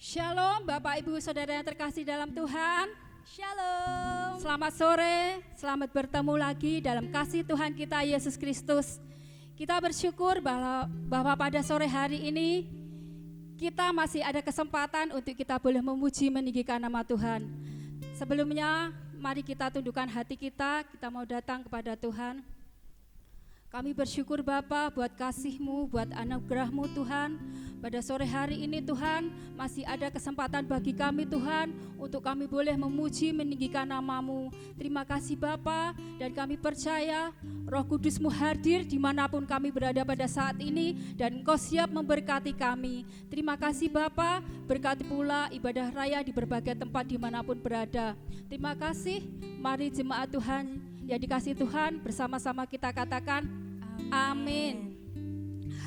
Shalom Bapak Ibu Saudara yang terkasih dalam Tuhan. Shalom. Selamat sore, selamat bertemu lagi dalam kasih Tuhan kita Yesus Kristus. Kita bersyukur bahwa pada sore hari ini kita masih ada kesempatan untuk kita boleh memuji meninggikan nama Tuhan. Sebelumnya mari kita tundukkan hati kita mau datang kepada Tuhan. Kami bersyukur Bapa buat kasih-Mu, buat anugerah-Mu Tuhan. Pada sore hari ini Tuhan, masih ada kesempatan bagi kami Tuhan, untuk kami boleh memuji meninggikan nama-Mu. Terima kasih Bapa, dan kami percaya Roh Kudus-Mu hadir dimanapun kami berada pada saat ini, dan Engkau siap memberkati kami. Terima kasih Bapa, berkati pula ibadah raya di berbagai tempat dimanapun berada. Terima kasih, mari jemaat Tuhan yang dikasih Tuhan, bersama-sama kita katakan amin.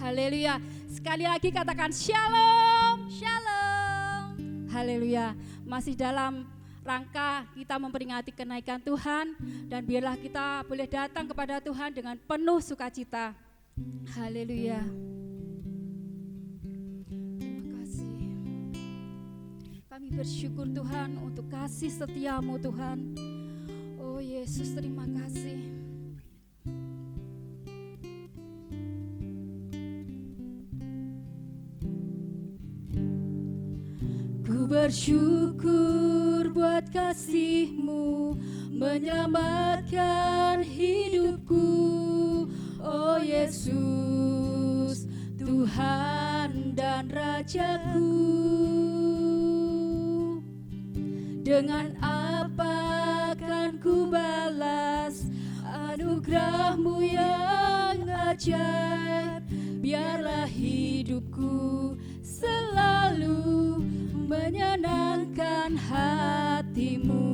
Haleluya. Sekali lagi katakan shalom. Shalom. Haleluya. Masih dalam rangka kita memperingati kenaikan Tuhan, dan biarlah kita boleh datang kepada Tuhan dengan penuh sukacita. Haleluya. Terima kasih. Kami bersyukur Tuhan untuk kasih setia-Mu Tuhan. Oh Yesus, terima kasih. Ku bersyukur buat kasih-Mu menyelamatkan hidupku. Oh Yesus, Tuhan dan Rajaku. Dengan apa kan ku balas anugerah-Mu yang ajaib? Biarlah hidupku selalu menyenangkan hati-Mu.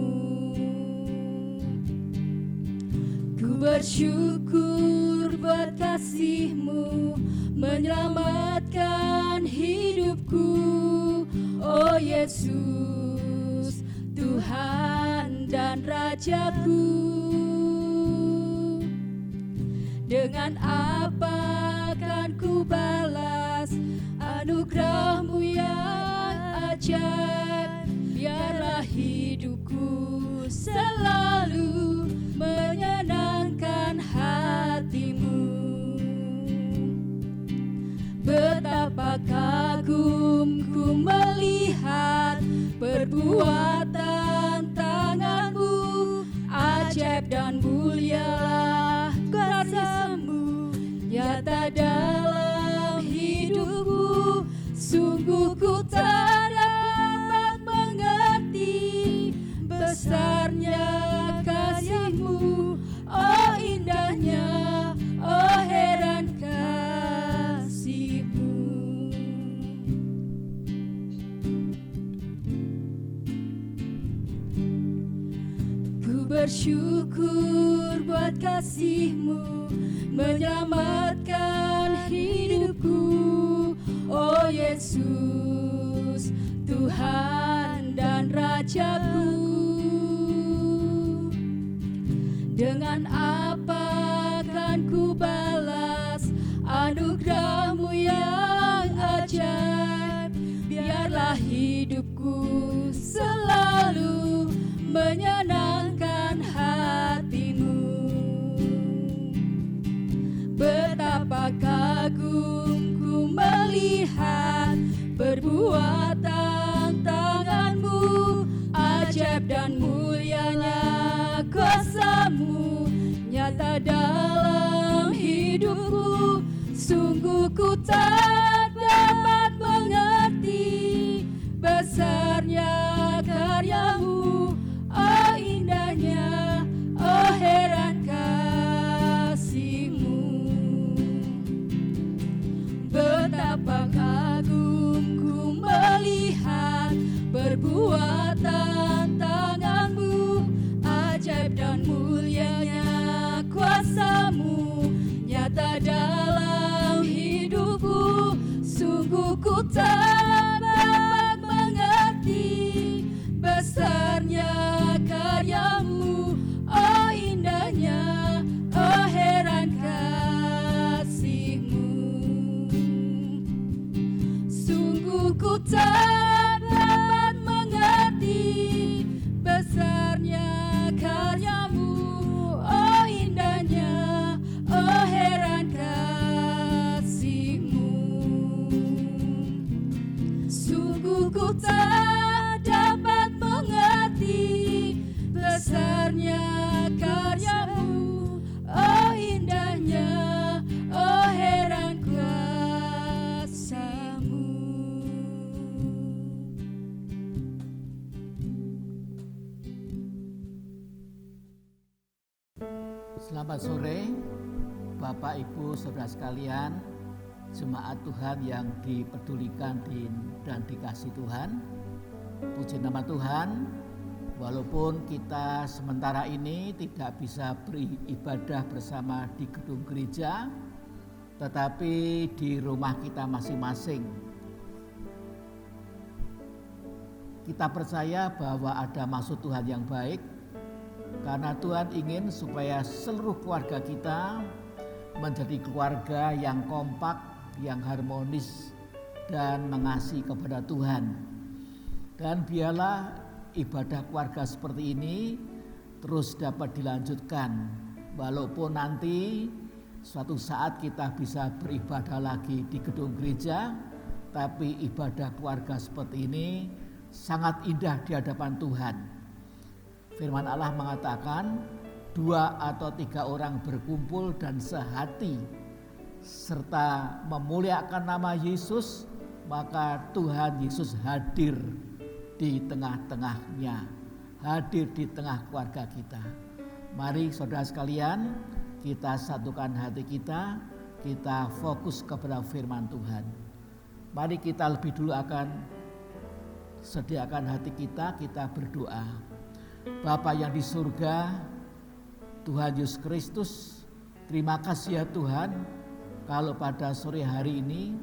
Ku bersyukur buat kasih-Mu menyelamatkan hidupku. Oh Yesus, Tuhan dan Rajaku. Dengan apa kan ku balas anugerah-Mu yang ajaib? Biarlah hidupku selalu menyenangkan hati-Mu. Betapa kagum ku melihat perbuatan tangan-Mu, ajaib dan mulialah kuasa-Mu nyata dalam hidupku. Sungguh ku tak dapat mengerti besarnya kasih-Mu. Oh indahnya, oh heran kasih-Mu. Ku bersyukur buat kasih-Mu menyelamatkan hidupku. Oh Yesus, Tuhan dan Rajaku. Dengan apa kan ku balas anugerah-Mu yang ajaib? Biarlah hidupku selalu menyenangkan hati-Mu. Betapa kagum ku melihat perbuatan tangan-Mu, ajaib dan mulianya kuasa-Mu nyata dalam hidupku. Sungguh ku tak dapat mengerti besarnya karya-Mu. Oh indahnya, oh heran kasih-Mu. Betapa kagum ku melihat perbuatan tangan-Mu, ajaib dan mulianya kuasa-Mu nyata dalam hidupku. Sungguh ku tak dapat mengerti Selamat sore Bapak Ibu Saudara sekalian, jemaat Tuhan yang dipedulikan dan dikasihi Tuhan. Puji nama Tuhan, walaupun kita sementara ini tidak bisa beribadah bersama di gedung gereja, tetapi di rumah kita masing-masing. Kita percaya bahwa ada maksud Tuhan yang baik, karena Tuhan ingin supaya seluruh keluarga kita menjadi keluarga yang kompak, yang harmonis, dan mengasihi kepada Tuhan. Dan biarlah ibadah keluarga seperti ini terus dapat dilanjutkan, walaupun nanti suatu saat kita bisa beribadah lagi di gedung gereja, tapi ibadah keluarga seperti ini sangat indah di hadapan Tuhan. Firman Allah mengatakan, 2 atau 3 orang berkumpul dan sehati serta memuliakan nama Yesus, maka Tuhan Yesus hadir di tengah-tengahnya, hadir di tengah keluarga kita. Mari saudara sekalian, kita satukan hati kita fokus kepada firman Tuhan. Mari kita lebih dulu akan sediakan hati kita berdoa. Bapa yang di surga, Tuhan Yesus Kristus, terima kasih ya Tuhan, kalau pada sore hari ini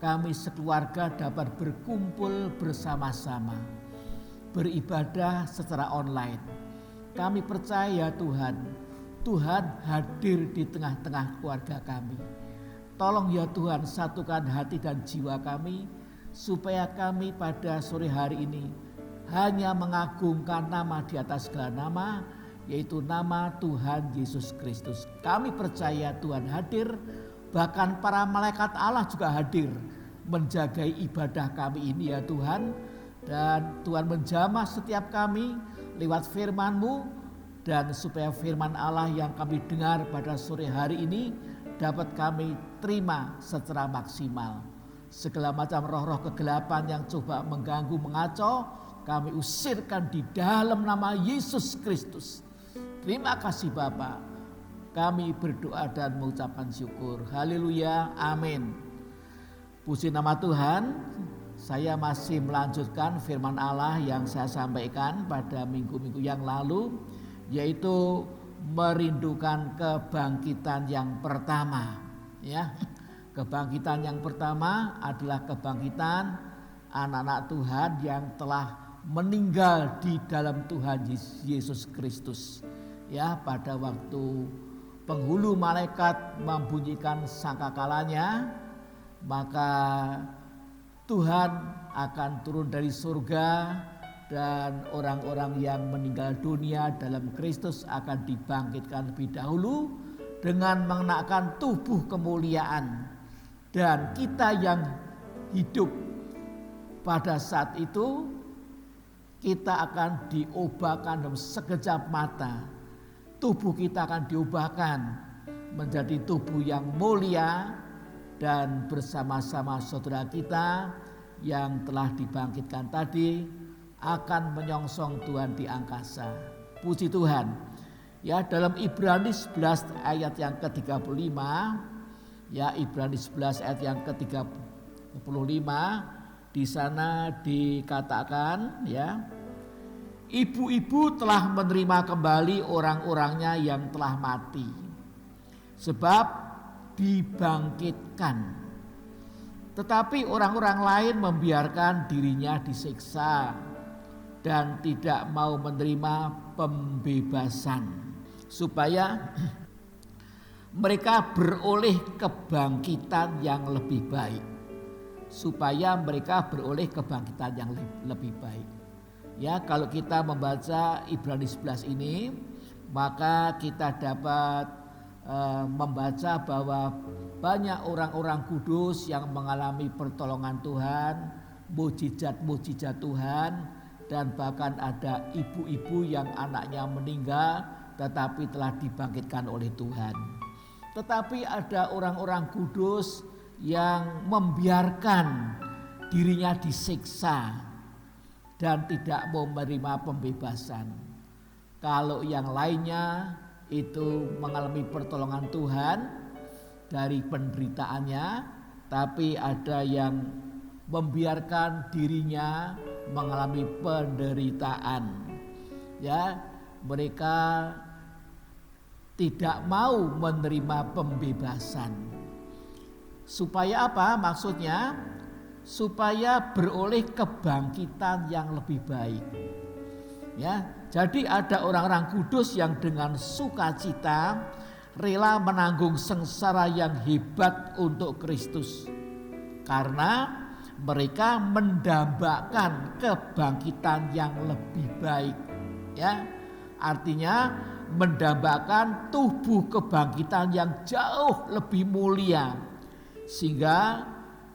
kami sekeluarga dapat berkumpul bersama-sama, beribadah secara online. Kami percaya Tuhan hadir di tengah-tengah keluarga kami. Tolong ya Tuhan, satukan hati dan jiwa kami, supaya kami pada sore hari ini hanya mengagungkan nama di atas segala nama, yaitu nama Tuhan Yesus Kristus. Kami percaya Tuhan hadir, bahkan para malaikat Allah juga hadir menjaga ibadah kami ini ya Tuhan. Dan Tuhan menjamah setiap kami lewat firman-Mu, dan supaya firman Allah yang kami dengar pada sore hari ini dapat kami terima secara maksimal. Segala macam roh-roh kegelapan yang coba mengganggu, mengacau, kami usirkan di dalam nama Yesus Kristus. Terima kasih Bapa. Kami berdoa dan mengucapkan syukur. Haleluya, amin. Puji nama Tuhan. Saya masih melanjutkan firman Allah yang saya sampaikan pada minggu-minggu yang lalu, yaitu merindukan kebangkitan yang pertama. Ya, kebangkitan yang pertama adalah kebangkitan anak-anak Tuhan yang telah meninggal di dalam Tuhan Yesus Kristus. Ya, pada waktu penghulu malaikat membunyikan sangkakalanya, maka Tuhan akan turun dari surga dan orang-orang yang meninggal dunia dalam Kristus akan dibangkitkan lebih dahulu dengan mengenakan tubuh kemuliaan. Dan kita yang hidup pada saat itu, kita akan diubahkan dalam sekejap mata. Tubuh kita akan diubahkan menjadi tubuh yang mulia, dan bersama-sama saudara kita yang telah dibangkitkan tadi akan menyongsong Tuhan di angkasa. Puji Tuhan. Ya, dalam Ibrani 11 ayat yang ke-35, ya Ibrani 11 ayat yang ke-35, di sana dikatakan, ya, ibu-ibu telah menerima kembali orang-orangnya yang telah mati, sebab dibangkitkan. Tetapi orang-orang lain membiarkan dirinya disiksa dan tidak mau menerima pembebasan, supaya mereka beroleh kebangkitan yang lebih baik. Supaya mereka beroleh kebangkitan yang lebih baik. Ya, kalau kita membaca Ibrani 11 ini, maka kita dapat membaca bahwa banyak orang-orang kudus yang mengalami pertolongan Tuhan, mujizat-mujizat Tuhan, dan bahkan ada ibu-ibu yang anaknya meninggal tetapi telah dibangkitkan oleh Tuhan. Tetapi ada orang-orang kudus yang membiarkan dirinya disiksa dan tidak mau menerima pembebasan. Kalau yang lainnya itu mengalami pertolongan Tuhan dari penderitaannya, tapi ada yang membiarkan dirinya mengalami penderitaan. Ya, mereka tidak mau menerima pembebasan. Supaya apa? Maksudnya supaya beroleh kebangkitan yang lebih baik. Ya, jadi ada orang-orang kudus yang dengan sukacita rela menanggung sengsara yang hebat untuk Kristus. Karena mereka mendambakan kebangkitan yang lebih baik. Ya, artinya mendambakan tubuh kebangkitan yang jauh lebih mulia, sehingga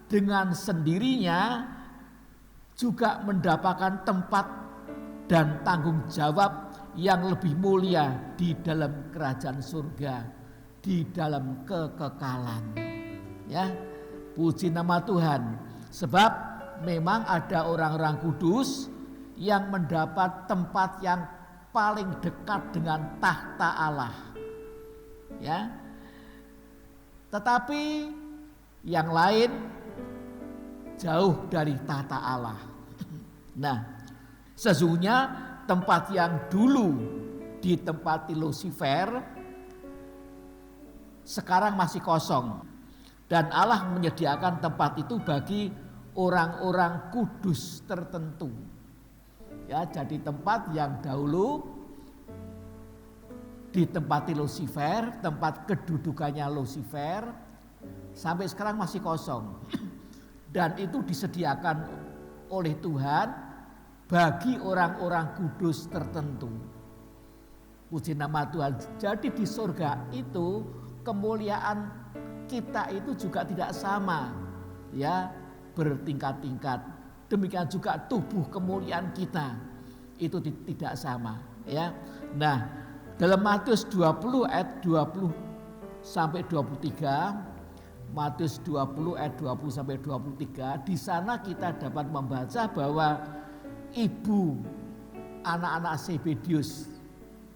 dengan sendirinya juga mendapatkan tempat dan tanggung jawab yang lebih mulia di dalam kerajaan surga, di dalam kekekalan. Ya, puji nama Tuhan. Sebab memang ada orang-orang kudus yang mendapat tempat yang paling dekat dengan tahta Allah. Ya. Tetapi yang lain jauh dari tahta Allah. Nah, sesungguhnya tempat yang dulu ditempati Lucifer sekarang masih kosong, dan Allah menyediakan tempat itu bagi orang-orang kudus tertentu. Ya, jadi tempat yang dahulu ditempati Lucifer, tempat kedudukannya Lucifer, sampai sekarang masih kosong. Dan itu disediakan oleh Tuhan bagi orang-orang kudus tertentu. Puji nama Tuhan. Jadi di surga itu kemuliaan kita itu juga tidak sama, ya, bertingkat-tingkat. Demikian juga tubuh kemuliaan kita itu tidak sama, ya. Nah, dalam Matius 20 ayat 20 sampai 23, Matius 20 ayat 20 sampai 23, di sana kita dapat membaca bahwa ibu anak-anak Zebedius,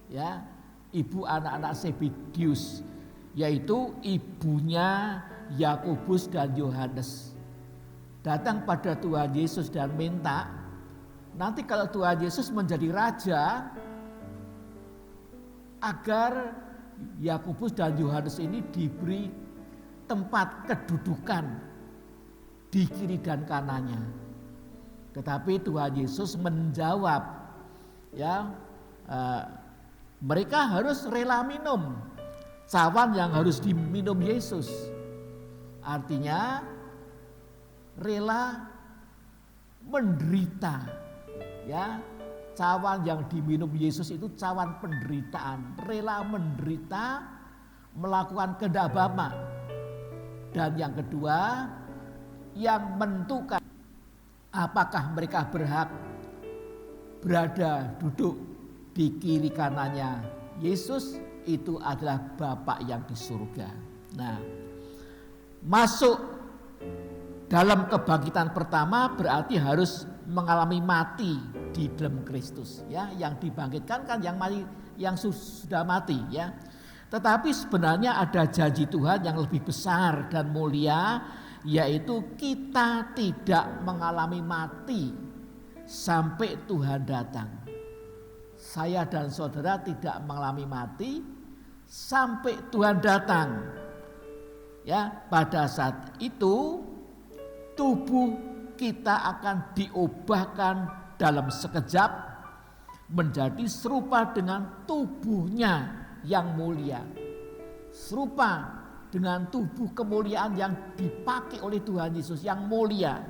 ya, ibu anak-anak Zebedius, yaitu ibunya Yakobus dan Yohanes, datang pada Tuhan Yesus dan minta, nanti kalau Tuhan Yesus menjadi raja, agar Yakobus dan Yohanes ini diberi tempat kedudukan di kiri dan kanannya. Tetapi Tuhan Yesus menjawab, ya, mereka harus rela minum cawan yang harus diminum Yesus. Artinya rela menderita, ya. Cawan yang diminum Yesus itu cawan penderitaan, rela menderita, melakukan kehendak Bapa. Dan yang kedua, yang menentukan apakah mereka berhak berada duduk di kiri kanannya Yesus, itu adalah Bapa yang di surga. Nah, masuk dalam kebangkitan pertama berarti harus mengalami mati di dalam Kristus, ya. Yang dibangkitkan kan yang sudah mati, ya. Tetapi sebenarnya ada janji Tuhan yang lebih besar dan mulia, yaitu kita tidak mengalami mati sampai Tuhan datang. Saya dan saudara tidak mengalami mati sampai Tuhan datang. Ya, pada saat itu tubuh kita akan diubahkan dalam sekejap menjadi serupa dengan tubuhnya yang mulia, serupa dengan tubuh kemuliaan yang dipakai oleh Tuhan Yesus yang mulia.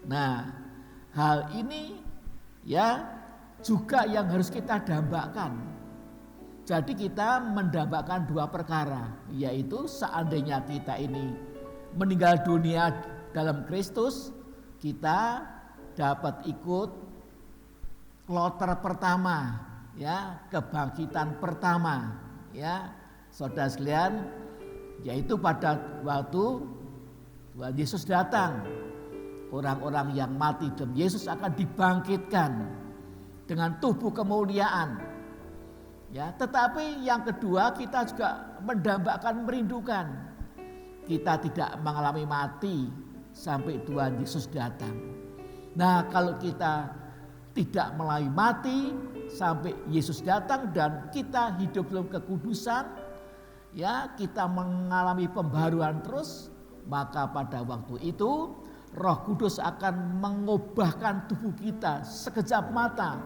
Nah, hal ini, ya, juga yang harus kita dambakan. Jadi kita mendambakan dua perkara, yaitu seandainya kita ini meninggal dunia dalam Kristus, kita dapat ikut kloter pertama, ya, kebangkitan pertama, ya, saudara sekalian, yaitu pada waktu Tuhan Yesus datang, orang-orang yang mati dalam Yesus akan dibangkitkan dengan tubuh kemuliaan, Ya, tetapi yang kedua kita juga mendambakan, merindukan kita tidak mengalami mati sampai Tuhan Yesus datang. Nah, kalau kita tidak melalui mati sampai Yesus datang dan kita hidup dalam kekudusan, ya, kita mengalami pembaruan terus, maka pada waktu itu Roh Kudus akan mengubahkan tubuh kita sekejap mata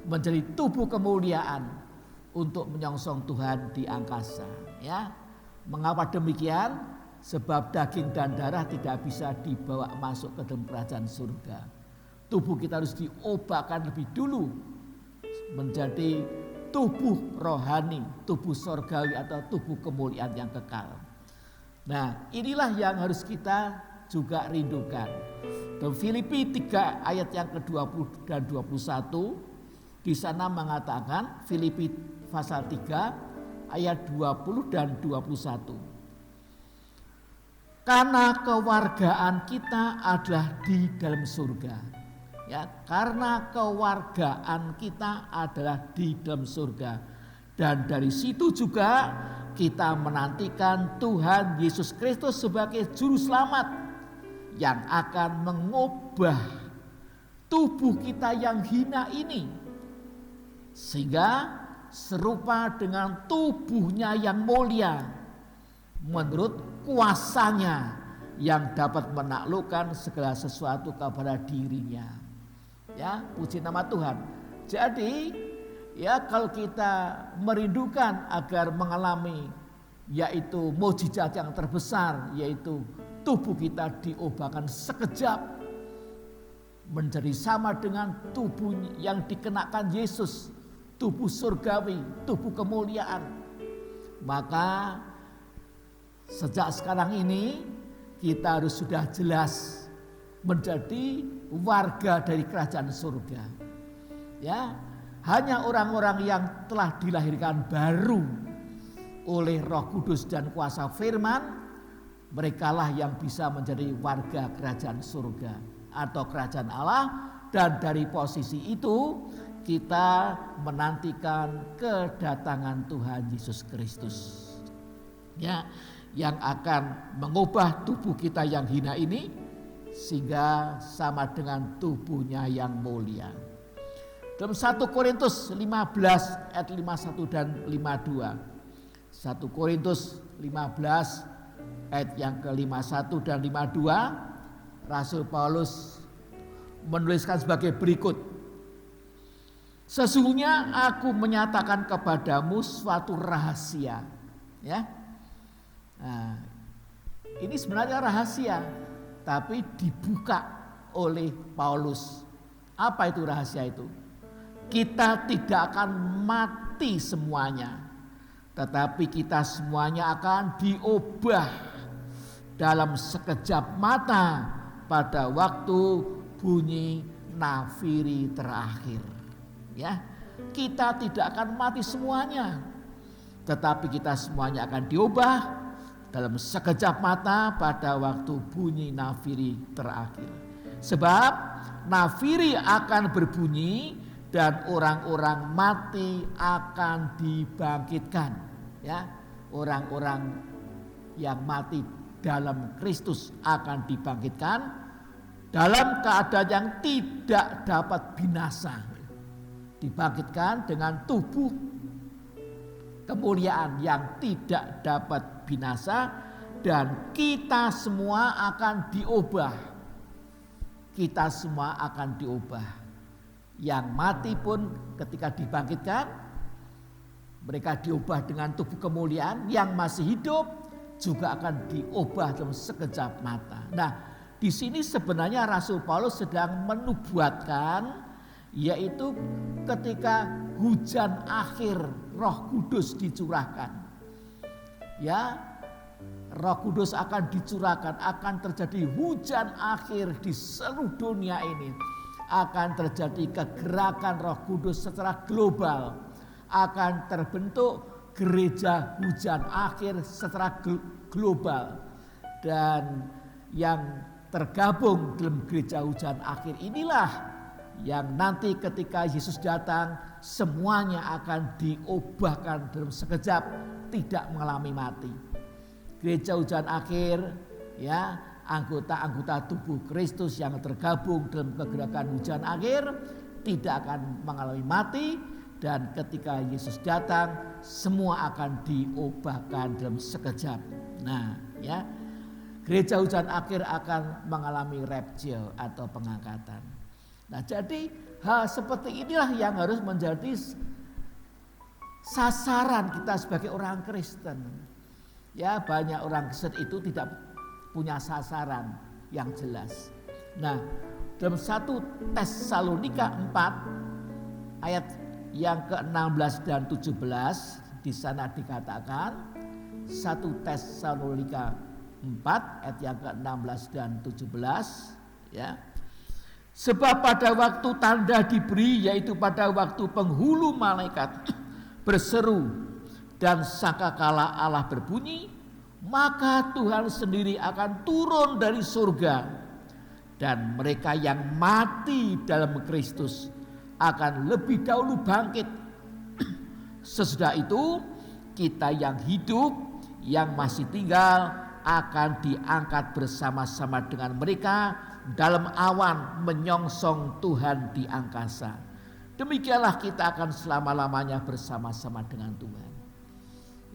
menjadi tubuh kemuliaan untuk menyongsong Tuhan di angkasa. Ya, mengapa demikian? Sebab daging dan darah tidak bisa dibawa masuk ke dalam kerajaan surga. Tubuh kita harus diubahkan lebih dulu menjadi tubuh rohani, tubuh surgawi atau tubuh kemuliaan yang kekal. Nah, inilah yang harus kita juga rindukan. Dalam Filipi 3 ayat yang ke-20 dan 21 di sana mengatakan, Filipi pasal 3 ayat 20 dan 21. Karena kewargaan kita adalah di dalam surga. Ya, karena kewargaan kita adalah di dalam surga. Dan dari situ juga kita menantikan Tuhan Yesus Kristus sebagai juru selamat yang akan mengubah tubuh kita yang hina ini sehingga serupa dengan tubuhnya yang mulia menurut kuasanya yang dapat menaklukkan segala sesuatu kepada dirinya. Ya, puji nama Tuhan. Jadi, ya, kalau kita merindukan agar mengalami yaitu mukjizat yang terbesar, yaitu tubuh kita diubahkan sekejap menjadi sama dengan tubuh yang dikenakan Yesus, tubuh surgawi, tubuh kemuliaan, maka sejak sekarang ini kita harus sudah jelas menjadi warga dari kerajaan surga. Ya, hanya orang-orang yang telah dilahirkan baru oleh Roh Kudus dan kuasa firman, merekalah yang bisa menjadi warga kerajaan surga atau kerajaan Allah. Dan dari posisi itu kita menantikan kedatangan Tuhan Yesus Kristus. Ya, yang akan mengubah tubuh kita yang hina ini sehingga sama dengan tubuhnya yang mulia. Dalam 1 Korintus 15 ayat 51 dan 52. 1 Korintus 15 ayat yang ke-51 dan 52, Rasul Paulus menuliskan sebagai berikut. Sesungguhnya aku menyatakan kepadamu suatu rahasia. Ya. Nah, ini sebenarnya rahasia, tapi dibuka oleh Paulus. Apa itu rahasia itu? Kita tidak akan mati semuanya, tetapi kita semuanya akan diubah dalam sekejap mata pada waktu bunyi nafiri terakhir. Ya, kita tidak akan mati semuanya, tetapi kita semuanya akan diubah dalam sekejap mata pada waktu bunyi nafiri terakhir. Sebab nafiri akan berbunyi dan orang-orang mati akan dibangkitkan. Ya, orang-orang yang mati dalam Kristus akan dibangkitkan dalam keadaan yang tidak dapat binasa. Dibangkitkan dengan tubuh kemuliaan yang tidak dapat binasa, dan kita semua akan diubah. Kita semua akan diubah. Yang mati pun ketika dibangkitkan, mereka diubah dengan tubuh kemuliaan. Yang masih hidup juga akan diubah dalam sekejap mata. Nah, di sini sebenarnya Rasul Paulus sedang menubuatkan, yaitu ketika hujan akhir Roh Kudus dicurahkan. Ya, Roh Kudus akan dicurahkan, akan terjadi hujan akhir di seluruh dunia ini. Akan terjadi kegerakan Roh Kudus secara global. Akan terbentuk gereja hujan akhir secara global. Dan yang tergabung dalam gereja hujan akhir inilah yang nanti ketika Yesus datang semuanya akan diubahkan dalam sekejap, tidak mengalami mati. Gereja hujan akhir, ya, anggota-anggota tubuh Kristus yang tergabung dalam kegerakan hujan akhir tidak akan mengalami mati, dan ketika Yesus datang semua akan diubahkan dalam sekejap. Nah, ya, gereja hujan akhir akan mengalami rapture atau pengangkatan. Nah, jadi hal seperti inilah yang harus menjadi sasaran kita sebagai orang Kristen. Ya, banyak orang Kristen itu tidak punya sasaran yang jelas. Nah, dalam 1 Tesalonika 4 ayat yang ke-16 dan 17 di sana dikatakan, 1 Tesalonika 4 ayat yang ke-16 dan 17, ya. Sebab pada waktu tanda diberi, yaitu pada waktu penghulu malaikat berseru dan sangkakala Allah berbunyi, maka Tuhan sendiri akan turun dari surga, dan mereka yang mati dalam Kristus akan lebih dahulu bangkit. Sesudah itu kita yang hidup, yang masih tinggal, akan diangkat bersama-sama dengan mereka dalam awan menyongsong Tuhan di angkasa. Demikianlah kita akan selama-lamanya bersama-sama dengan Tuhan.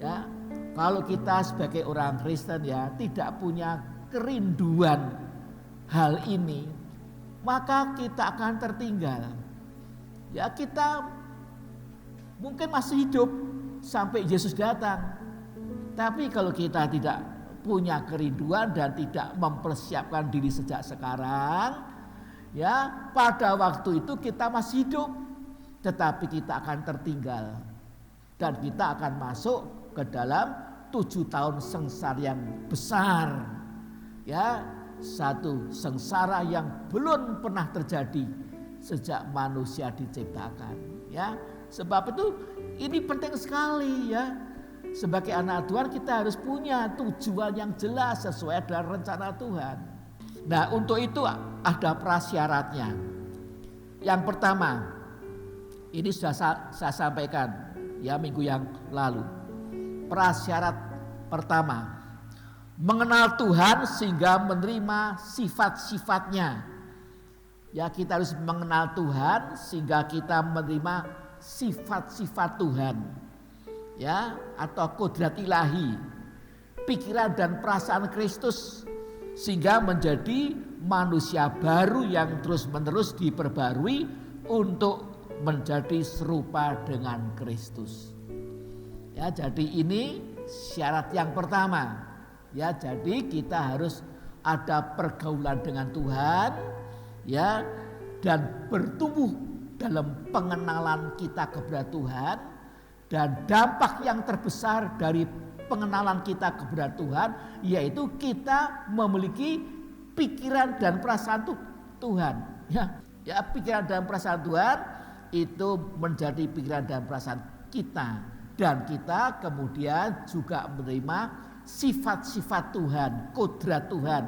Ya, kalau kita sebagai orang Kristen ya tidak punya kerinduan hal ini, maka kita akan tertinggal. Ya, kita mungkin masih hidup sampai Yesus datang. Tapi kalau kita tidak punya kerinduan dan tidak mempersiapkan diri sejak sekarang, ya, pada waktu itu kita masih hidup, tetapi kita akan tertinggal dan kita akan masuk ke dalam 7 tahun sengsara yang besar, ya, satu sengsara yang belum pernah terjadi sejak manusia diciptakan, ya. Sebab itu ini penting sekali, ya. Sebagai anak Tuhan kita harus punya tujuan yang jelas sesuai dengan rencana Tuhan. Nah, untuk itu ada prasyaratnya. Yang pertama, ini sudah saya sampaikan ya minggu yang lalu. Prasyarat pertama, mengenal Tuhan sehingga menerima sifat-sifatnya. Ya, kita harus mengenal Tuhan sehingga kita menerima sifat-sifat Tuhan. Ya, atau kodrat ilahi, pikiran dan perasaan Kristus, sehingga menjadi manusia baru yang terus-menerus diperbarui untuk menjadi serupa dengan Kristus. Ya, jadi ini syarat yang pertama. Ya, jadi kita harus ada pergaulan dengan Tuhan, ya, dan bertumbuh dalam pengenalan kita kepada Tuhan. Dan dampak yang terbesar dari pengenalan kita kepada Tuhan yaitu kita memiliki pikiran dan perasaan Tuhan. Ya, pikiran dan perasaan Tuhan itu menjadi pikiran dan perasaan kita, dan kita kemudian juga menerima sifat-sifat Tuhan, kodrat Tuhan.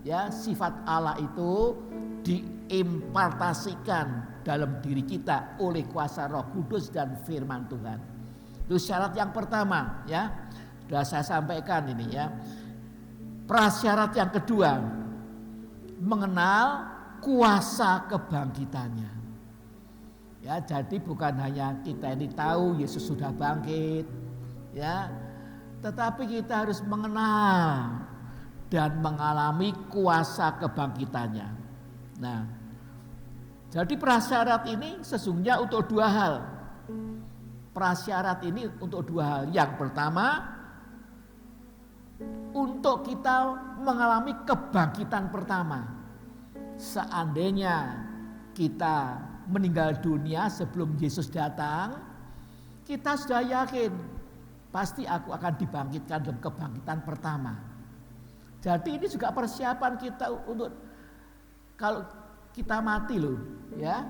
Ya, sifat Allah itu diimpartasikan dalam diri kita oleh kuasa Roh Kudus dan firman Tuhan. Itu syarat yang pertama, ya. Sudah saya sampaikan ini, ya. Prasyarat yang kedua, mengenal kuasa kebangkitannya. Ya, jadi bukan hanya kita ini tahu Yesus sudah bangkit, ya, tetapi kita harus mengenal dan mengalami kuasa kebangkitannya. Nah, jadi prasyarat ini sesungguhnya untuk dua hal. Prasyarat ini untuk dua hal. Yang pertama, untuk kita mengalami kebangkitan pertama. Seandainya kita meninggal dunia sebelum Yesus datang, kita sudah yakin pasti aku akan dibangkitkan dalam kebangkitan pertama. Jadi ini juga persiapan kita untuk kalau kita mati loh, ya.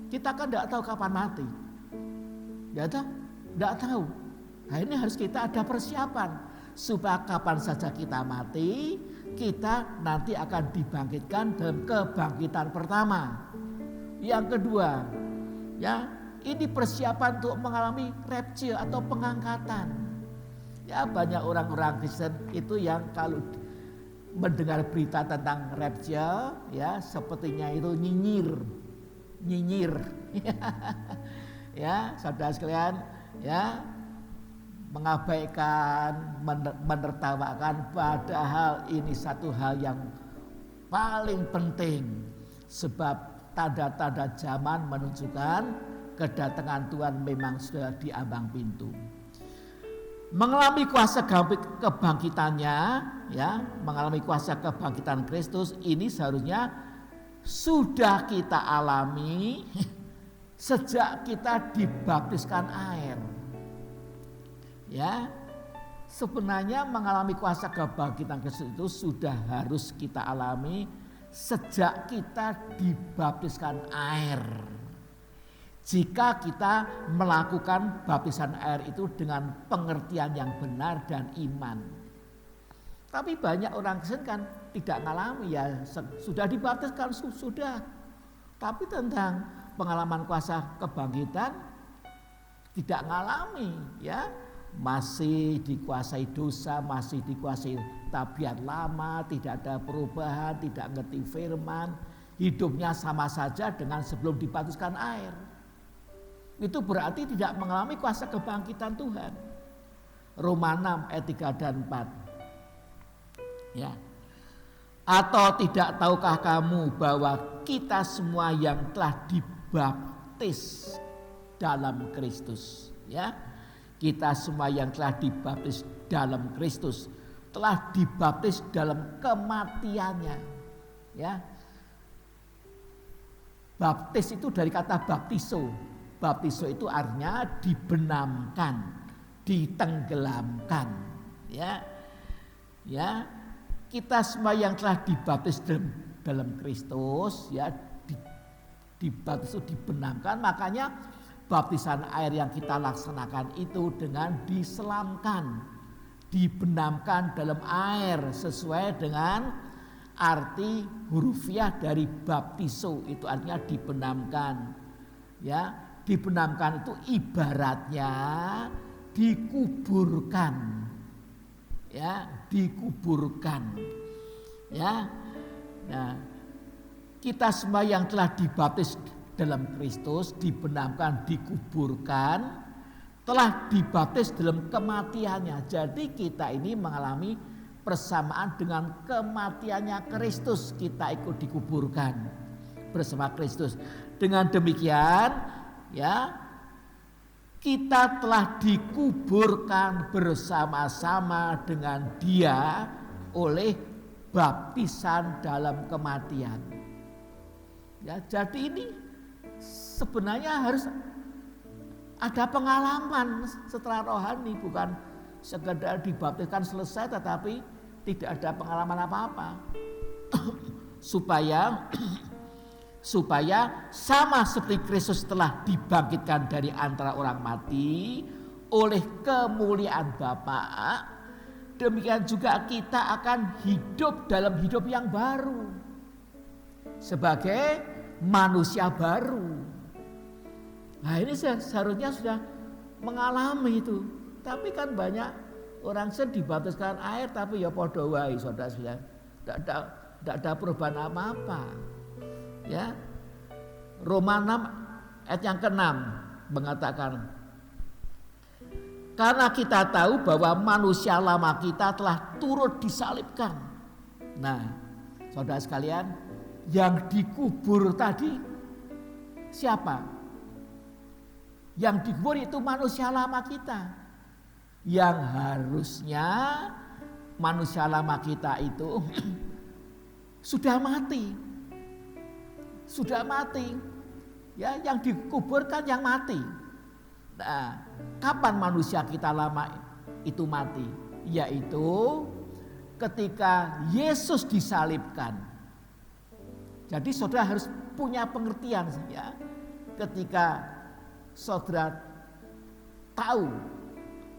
Kita kan tidak tahu kapan mati. Ya toh, tidak tahu. Nah, ini harus kita ada persiapan supaya kapan saja kita mati, kita nanti akan dibangkitkan dalam kebangkitan pertama. Yang kedua, ya, ini persiapan untuk mengalami rapture atau pengangkatan. Ya, banyak orang-orang Kristen itu yang kalau mendengar berita tentang rapture, ya, sepertinya itu nyinyir. Ya, saudara sekalian, ya, mengabaikan, menertawakan, padahal ini satu hal yang paling penting, sebab tanda-tanda zaman menunjukkan kedatangan Tuhan memang sudah di ambang pintu. Mengalami kuasa kebangkitannya, ya, mengalami kuasa kebangkitan Kristus ini seharusnya sudah kita alami sejak kita dibaptiskan air. Ya, sebenarnya mengalami kuasa kebangkitan Kristus itu sudah harus kita alami sejak kita dibaptiskan air. Jika kita melakukan baptisan air itu dengan pengertian yang benar dan iman. Tapi banyak orang Kristen kan tidak mengalami, ya sudah dibaptiskan sudah. Tapi tentang pengalaman kuasa kebangkitan tidak mengalami, ya. Masih dikuasai dosa, masih dikuasai tabiat lama, tidak ada perubahan, tidak ngerti firman, hidupnya sama saja dengan sebelum dibaptiskan air. Itu berarti tidak mengalami kuasa kebangkitan Tuhan. Roma 6 ayat 3 dan 4. Ya. Atau tidak tahukah kamu bahwa kita semua yang telah dibaptis dalam Kristus, ya. Kita semua yang telah dibaptis dalam Kristus telah dibaptis dalam kematiannya, ya. Baptis itu dari kata baptiso. Baptiso itu artinya dibenamkan, ditenggelamkan, ya. Ya, kita semua yang telah dibaptis dalam Kristus, ya, dibaptis itu dibenamkan, makanya baptisan air yang kita laksanakan itu dengan diselamkan, dibenamkan dalam air sesuai dengan arti hurufiah dari baptiso, itu artinya dibenamkan. Ya, dibenamkan itu ibaratnya dikuburkan. Ya, dikuburkan. Ya. Nah, kita semua yang telah dibaptis dalam Kristus, dibenamkan, dikuburkan, telah dibaptis dalam kematiannya. Jadi kita ini mengalami persamaan dengan kematiannya Kristus. Kita ikut dikuburkan bersama Kristus. Dengan demikian, ya, kita telah dikuburkan bersama-sama dengan Dia oleh baptisan dalam kematian. Ya, jadi ini sebenarnya harus ada pengalaman setelah rohani, bukan sekedar dibaptiskan selesai tetapi tidak ada pengalaman apa-apa. supaya sama seperti Kristus telah dibangkitkan dari antara orang mati oleh kemuliaan Bapa, demikian juga kita akan hidup dalam hidup yang baru sebagai manusia baru. Nah, ini seharusnya sudah mengalami itu. Tapi kan banyak orang dibaptiskan air tapi ya podo wae, saudara-saudara. Tidak ada perubahan apa-apa. Ya. Roma 6 ayat yang ke-6 mengatakan, karena kita tahu bahwa manusia lama kita telah turut disalibkan. Nah, saudara sekalian, yang dikubur tadi siapa? Yang dikubur itu manusia lama kita. Yang harusnya manusia lama kita itu sudah mati. Sudah mati. Ya, yang dikuburkan yang mati. Nah, kapan manusia kita lama itu mati? Yaitu ketika Yesus disalibkan. Jadi saudara harus punya pengertian, ya. Ketika saudara tahu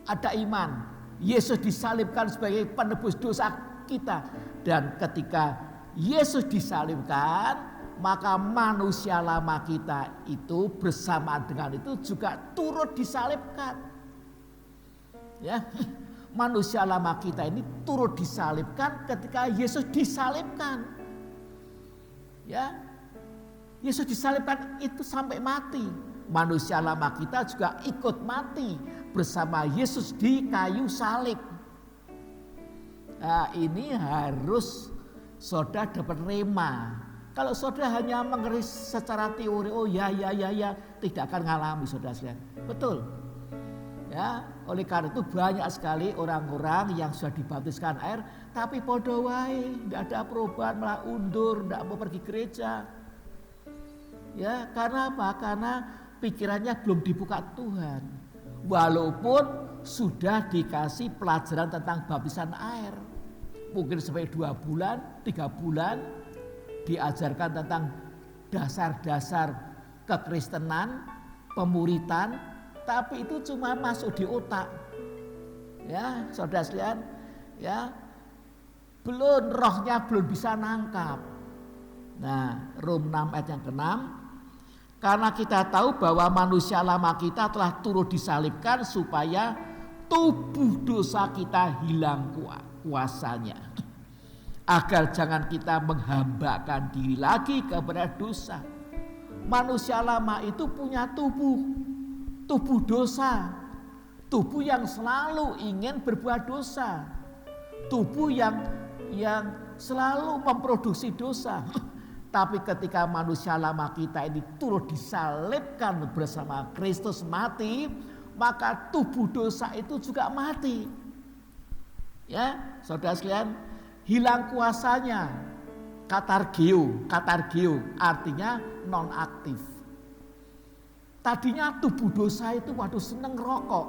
ada iman, Yesus disalibkan sebagai penebus dosa kita, dan ketika Yesus disalibkan, maka manusia lama kita itu bersama dengan itu juga turut disalibkan. Ya, manusia lama kita ini turut disalibkan ketika Yesus disalibkan. Ya, Yesus disalibkan itu sampai mati. Manusia lama kita juga ikut mati bersama Yesus di kayu salib. Nah, ini harus saudara dapat rema. Kalau saudara hanya mengerti secara teori, oh ya, tidak akan mengalami saudara sekalian. Betul. Ya, oleh karena itu banyak sekali orang-orang yang sudah dibaptiskan air, tapi podo wae, tidak ada perubahan, malah undur, tidak mau pergi gereja. Ya, karena apa? Karena pikirannya belum dibuka Tuhan. Walaupun sudah dikasih pelajaran tentang baptisan air. Mungkin sampai 2 bulan, 3 bulan diajarkan tentang dasar-dasar kekristenan, pemuritan, tapi itu cuma masuk di otak. Ya, saudara sekalian, ya. Rohnya belum bisa nangkap. Nah, Rom 6 ayat yang ke-6, karena kita tahu bahwa manusia lama kita telah turut disalibkan supaya tubuh dosa kita hilang kuasanya. Agar jangan kita menghambakan diri lagi kepada dosa. Manusia lama itu punya tubuh dosa. Tubuh yang selalu ingin berbuat dosa. Tubuh yang selalu memproduksi dosa. Tapi ketika manusia lama kita ini turut disalibkan bersama Kristus mati, maka tubuh dosa itu juga mati. Ya, saudara sekalian, hilang kuasanya. Katargeo artinya non-aktif. Tadinya tubuh dosa itu seneng ngerokok.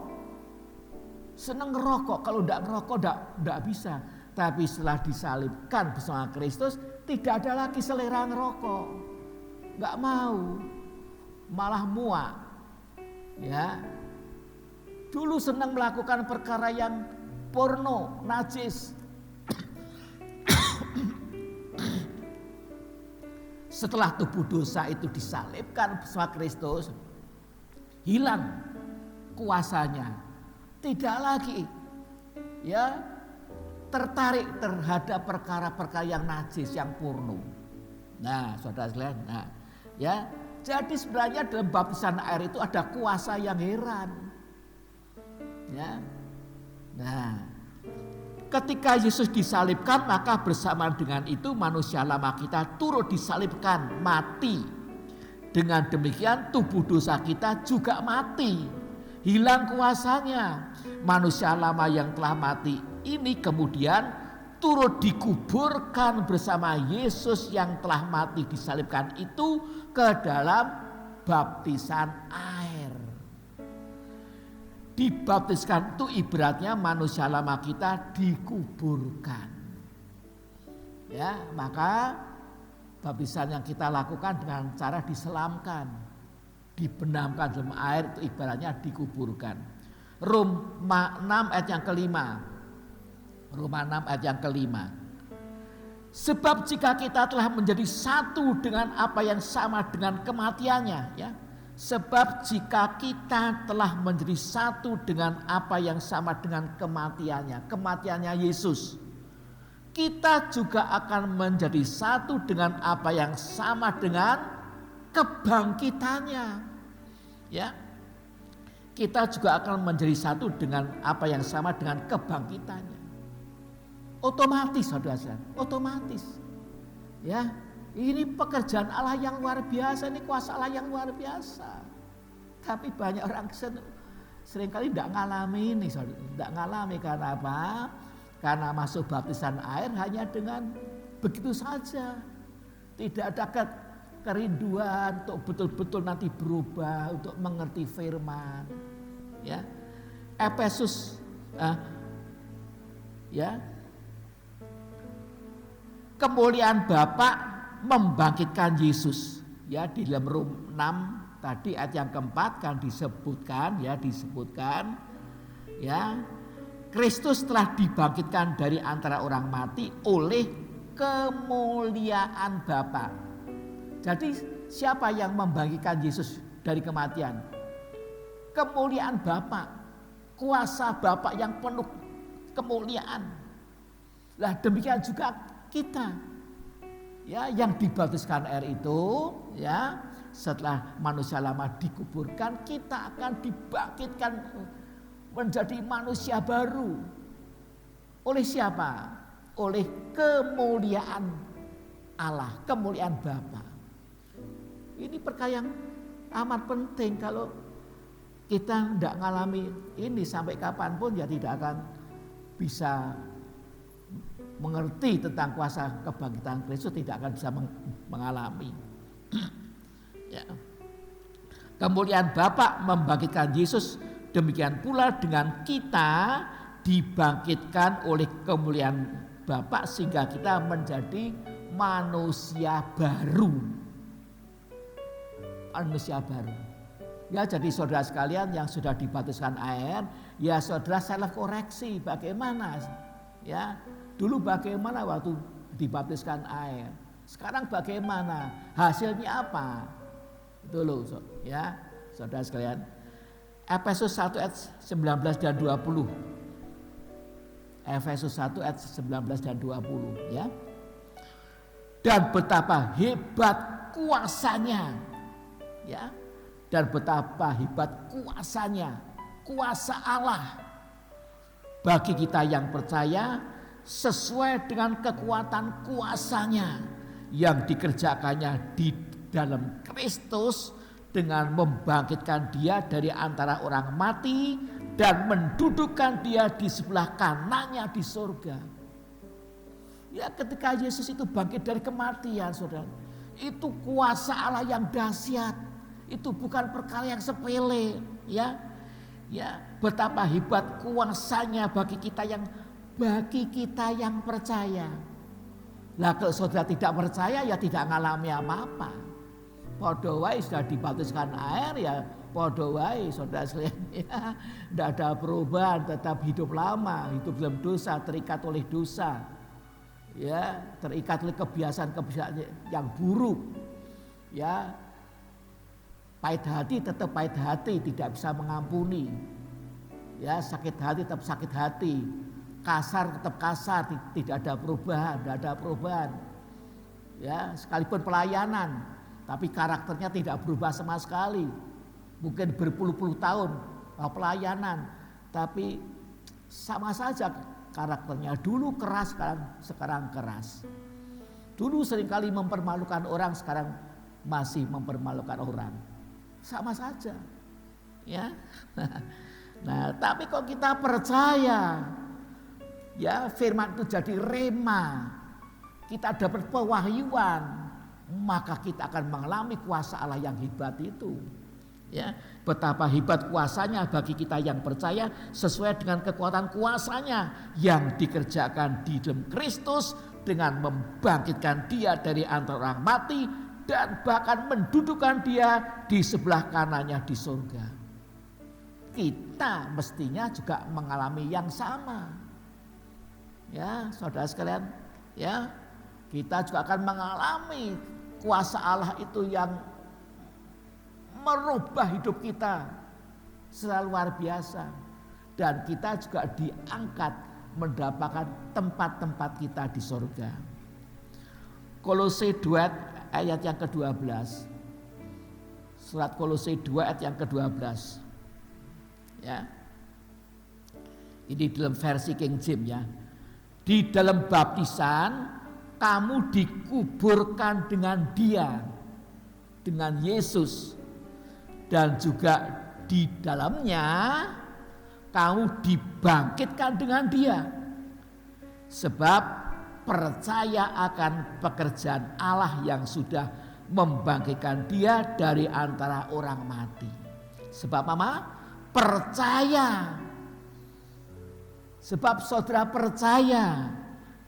Kalau tidak ngerokok tidak bisa. Tapi setelah disalibkan bersama Kristus, tidak ada lagi selera ngerokok. Nggak mau, malah muak. Ya, dulu senang melakukan perkara yang porno, najis. Setelah tubuh dosa itu disalibkan bersama Kristus, hilang kuasanya. Tidak lagi, ya, tertarik terhadap perkara-perkara yang najis, yang porno. Nah, saudara sekalian, ya, jadi sebenarnya dalam baptisan air itu ada kuasa yang heran. Ya. Nah, ketika Yesus disalibkan, maka bersamaan dengan itu manusia lama kita turut disalibkan, mati. Dengan demikian tubuh dosa kita juga mati, hilang kuasanya. Manusia lama yang telah mati ini kemudian turut dikuburkan bersama Yesus yang telah mati disalibkan itu ke dalam baptisan air. Dibaptiskan itu ibaratnya manusia lama kita dikuburkan. Ya, maka baptisan yang kita lakukan dengan cara diselamkan, dibenamkan dalam air, itu ibaratnya dikuburkan. Roma 6 ayat yang kelima. Roma 6 ayat yang kelima. Sebab jika kita telah menjadi satu dengan apa yang sama dengan kematiannya, ya. Sebab jika kita telah menjadi satu dengan apa yang sama dengan kematiannya Yesus, kita juga akan menjadi satu dengan apa yang sama dengan kebangkitannya. Ya. Kita juga akan menjadi satu dengan apa yang sama dengan kebangkitannya. Otomatis, saudara-saudara, otomatis. Ya, ini pekerjaan Allah yang luar biasa, ini kuasa Allah yang luar biasa. Tapi banyak orang seringkali tidak mengalami ini, saudara. Tidak mengalami karena apa? Karena masuk baptisan air hanya dengan begitu saja. Tidak ada kerinduan untuk betul-betul nanti berubah, untuk mengerti firman. Ya, Efesus, ya, kemuliaan Bapa membangkitkan Yesus. Ya, di dalam Rom 6 tadi ayat yang keempat kan disebutkan, ya, Kristus telah dibangkitkan dari antara orang mati oleh kemuliaan Bapa. Jadi siapa yang membangkitkan Yesus dari kematian? Kemuliaan Bapa, kuasa Bapa yang penuh kemuliaan. Lah demikian juga kita, ya, yang dibaptiskan air itu, ya, setelah manusia lama dikuburkan, kita akan dibangkitkan menjadi manusia baru. Oleh siapa? Oleh kemuliaan Allah, kemuliaan Bapa. Ini perkara yang amat penting. Kalau kita tidak mengalami ini sampai kapanpun, ya tidak akan bisa mengerti tentang kuasa kebangkitan Kristus, tidak akan bisa mengalami. Ya. Kemuliaan Bapa membangkitkan Yesus, demikian pula dengan kita dibangkitkan oleh kemuliaan Bapa sehingga kita menjadi manusia baru. Manusia baru. Ya, jadi saudara sekalian yang sudah dibaptiskan air, ya saudara self koreksi bagaimana, ya. Dulu bagaimana waktu dibaptiskan air, sekarang bagaimana, hasilnya apa? Itu loh, ya saudara sekalian. Efesus 1 ayat 19 dan 20. Efesus 1 ayat 19 dan 20, ya. Dan betapa hebat kuasanya, ya. Dan betapa hebat kuasanya, kuasa Allah bagi kita yang percaya, sesuai dengan kekuatan kuasanya yang dikerjakannya di dalam Kristus dengan membangkitkan dia dari antara orang mati dan mendudukkan dia di sebelah kanannya di surga. Ya, ketika Yesus itu bangkit dari kematian, saudara, itu kuasa Allah yang dahsyat. Itu bukan perkara yang sepele, ya. Ya, betapa hebat kuasanya bagi kita yang percaya. Lah kalau saudara tidak percaya, ya tidak mengalami apa-apa. Podo wae sudah dibaptiskan air, ya podo wae saudara sekalian, ya. Tidak ada perubahan, tetap hidup lama, hidup dalam dosa, terikat oleh dosa, ya, terikat oleh kebiasaan-kebiasaan yang buruk, ya. Pahit hati tetap pahit hati, tidak bisa mengampuni, ya. Sakit hati tetap sakit hati, kasar tetap kasar, tidak ada perubahan, ya. Sekalipun pelayanan, tapi karakternya tidak berubah sama sekali. Mungkin berpuluh-puluh tahun pelayanan, tapi sama saja karakternya. Dulu keras, sekarang keras. Dulu seringkali mempermalukan orang, sekarang masih mempermalukan orang. Sama saja, ya. Nah, tapi kalau kita percaya, ya, firman itu jadi rema, kita dapat pewahyuan, maka kita akan mengalami kuasa Allah yang hebat itu, ya. Betapa hebat kuasanya bagi kita yang percaya, sesuai dengan kekuatan kuasanya yang dikerjakan di dalam Kristus dengan membangkitkan dia dari antara orang mati dan bahkan mendudukkan dia di sebelah kanannya di surga. Kita mestinya juga mengalami yang sama, ya saudara sekalian, ya. Kita juga akan mengalami kuasa Allah itu yang merubah hidup kita secara luar biasa, dan kita juga diangkat mendapatkan tempat-tempat kita di surga. Kolose 2 ayat yang ke-12. Surat Kolose 2 ayat yang ke-12. Ya. Ini dalam versi King James, ya. Di dalam baptisan kamu dikuburkan dengan dia, dengan Yesus, dan juga di dalamnya kamu dibangkitkan dengan dia. Sebab percaya akan pekerjaan Allah yang sudah membangkitkan dia dari antara orang mati. Sebab apa? Percaya. Sebab saudara percaya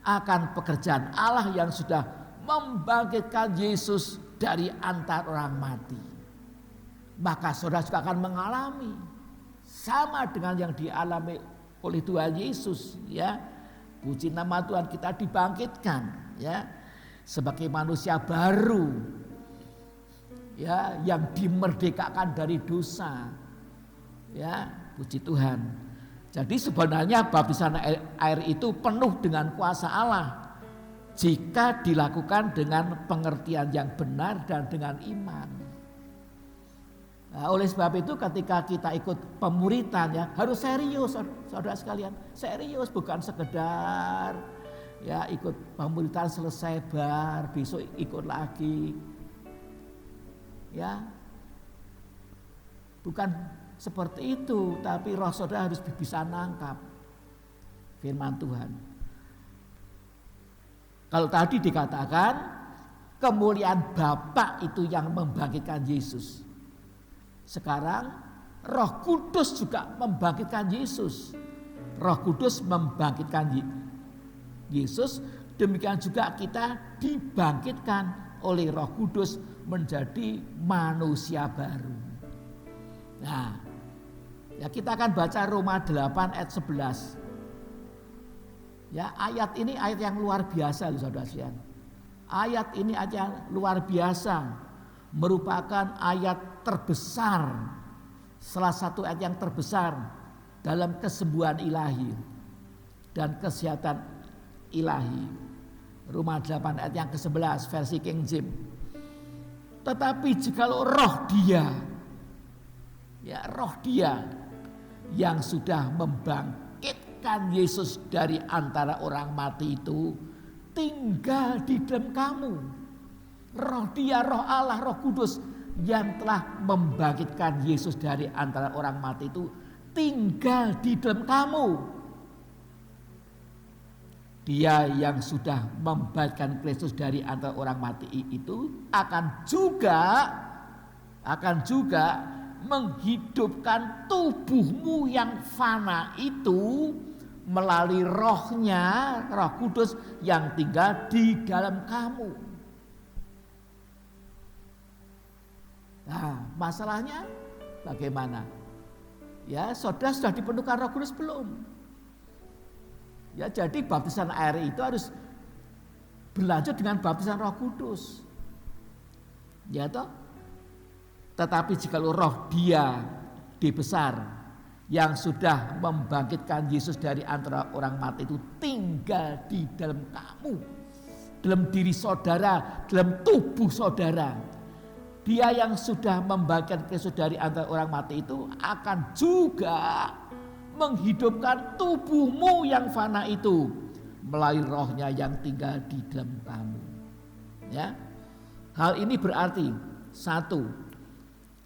akan pekerjaan Allah yang sudah membangkitkan Yesus dari antara orang mati. Maka saudara juga akan mengalami sama dengan yang dialami oleh Tuhan Yesus, ya. Puji nama Tuhan, kita dibangkitkan, ya, sebagai manusia baru, ya, yang dimerdekakan dari dosa. Ya, puji Tuhan. Jadi sebenarnya baptisan air itu penuh dengan kuasa Allah jika dilakukan dengan pengertian yang benar dan dengan iman. Nah, oleh sebab itu ketika kita ikut pemuritan ya harus serius, saudara sekalian, serius, bukan sekedar ya ikut pemuritan selesai besok ikut lagi. Ya. Bukan seperti itu, tapi roh saudara harus bisa nangkap firman Tuhan. Kalau tadi dikatakan kemuliaan Bapa itu yang membangkitkan Yesus. Sekarang Roh Kudus juga membangkitkan Yesus. Roh Kudus membangkitkan Yesus, demikian juga kita dibangkitkan oleh Roh Kudus menjadi manusia baru. Nah, ya kita akan baca Roma 8 ayat 11. Ya, ayat ini ayat yang luar biasa loh saudara sekalian. Ayat ini ayat yang luar biasa. Merupakan ayat terbesar, salah satu ayat yang terbesar dalam kesembuhan ilahi dan kesehatan ilahi. Roma 8 ayat yang ke-11 versi King James. Tetapi jikalau roh dia, ya roh dia yang sudah membangkitkan Yesus dari antara orang mati itu tinggal di dalam kamu. Roh dia, roh Allah, Roh Kudus yang telah membangkitkan Yesus dari antara orang mati itu tinggal di dalam kamu. Dia yang sudah membangkitkan Kristus dari antara orang mati itu akan juga menghidupkan tubuhmu yang fana itu melalui rohnya, Roh Kudus yang tinggal di dalam kamu. Nah, masalahnya bagaimana? Ya, saudara sudah dipenuhkan Roh Kudus belum? Ya, jadi baptisan air itu harus berlanjut dengan baptisan Roh Kudus. Ya toh? Tetapi jika roh dia besar yang sudah membangkitkan Yesus dari antara orang mati itu tinggal di dalam kamu, dalam diri saudara, dalam tubuh saudara. Dia yang sudah membangkitkan Kristus dari antara orang mati itu akan juga menghidupkan tubuhmu yang fana itu melalui rohnya yang tinggal di dalam kamu. Ya, hal ini berarti satu,